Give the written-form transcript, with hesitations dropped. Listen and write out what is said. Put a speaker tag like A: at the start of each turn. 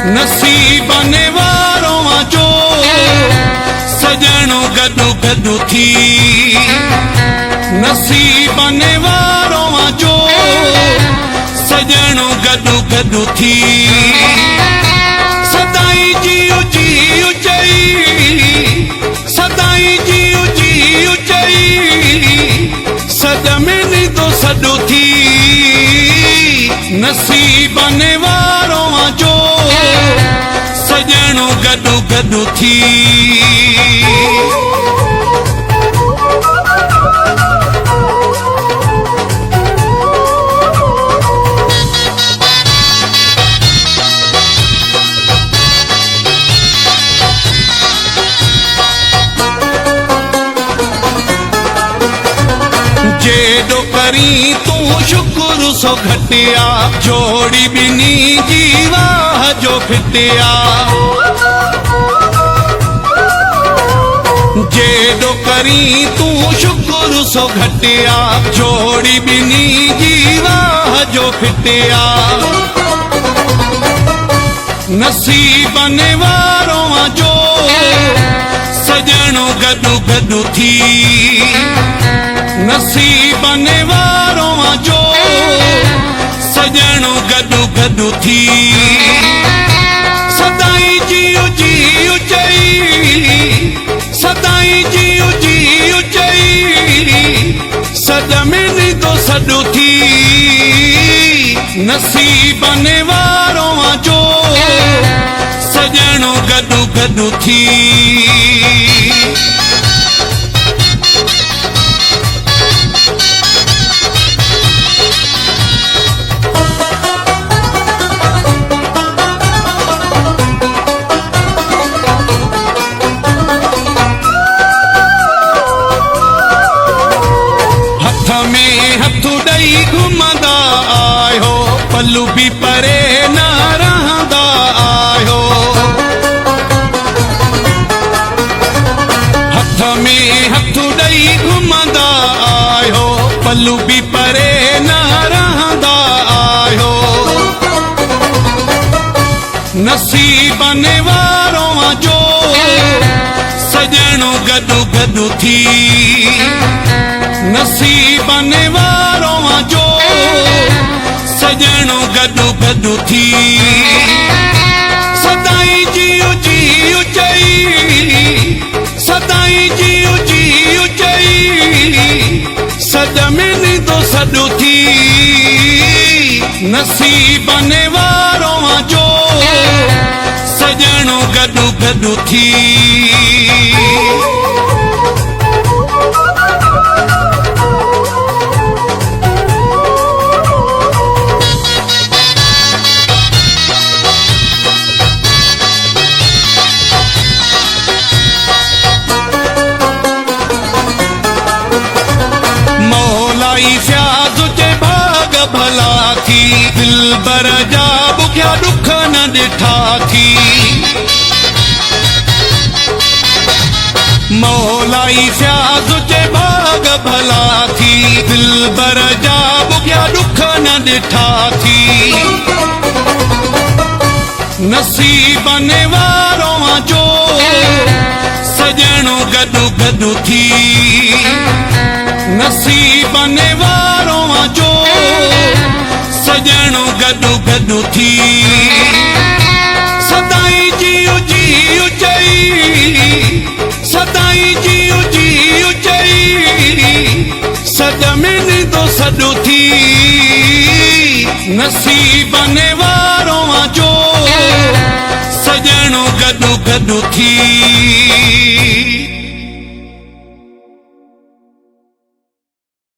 A: नसीबने वारो जो सजणो गडु गडु थी नसीबने वारो जो सजणो गडु गडु थी सदाई जीउ जीउ चई सदाई जीउ जीउ चई सद में नींदो सॾो थी नसीबने वारो जो सजणो गडु गडु थी जेडो करी तू शुक्र सो घटिया जोड़ी बिनी जीवा जो फिटिया जेडो करी तू शुक्र सो घटिया जोड़ी बिनी जीवा जो फिटिया नसीबने वारो जो सजणो गडु गडु थी नसीबने वारो जो सजणो गडु गडु थी सदाई जीउ जीउ चई सदाई जीउ जीउ चई सद में नींदो सॾो थी नसीबने वारो जो सजणो गडु गडु थी हथ ॾई घुमंदा आयो पल्लू भी परे न रहंदा आयो हथ में हथ ॾई घुमंदा आयो पल्लू भी परे न रहंदा आयो नसीबने वारो जो सजणो गडु गडु थी नसीबने वारो जो सजणो गडु गडु थी सदाई जीउ जीउ चई सदाई जीउ जीउ चई सद में नींदो सॾो थी नसीबने वारो जो सजणो गडु गडु थी फ्याज जे भाग भला थी दिलबर जा बुखिया दुख न ॾिठा थी मौलाई फ्याज जे भाग भला थी दिलबर जा बुखिया दुख न ॾिठा थी नसीबने वारो जो सजणो गडु गडु थी नसीबने वारो जो सजणो गडु गडु थी सदाई जीउ जीउ चई सदाई जीउ जीउ चई सद में नींदो सॾो थी नसीबने वारो जो सजणो गडु गडु थी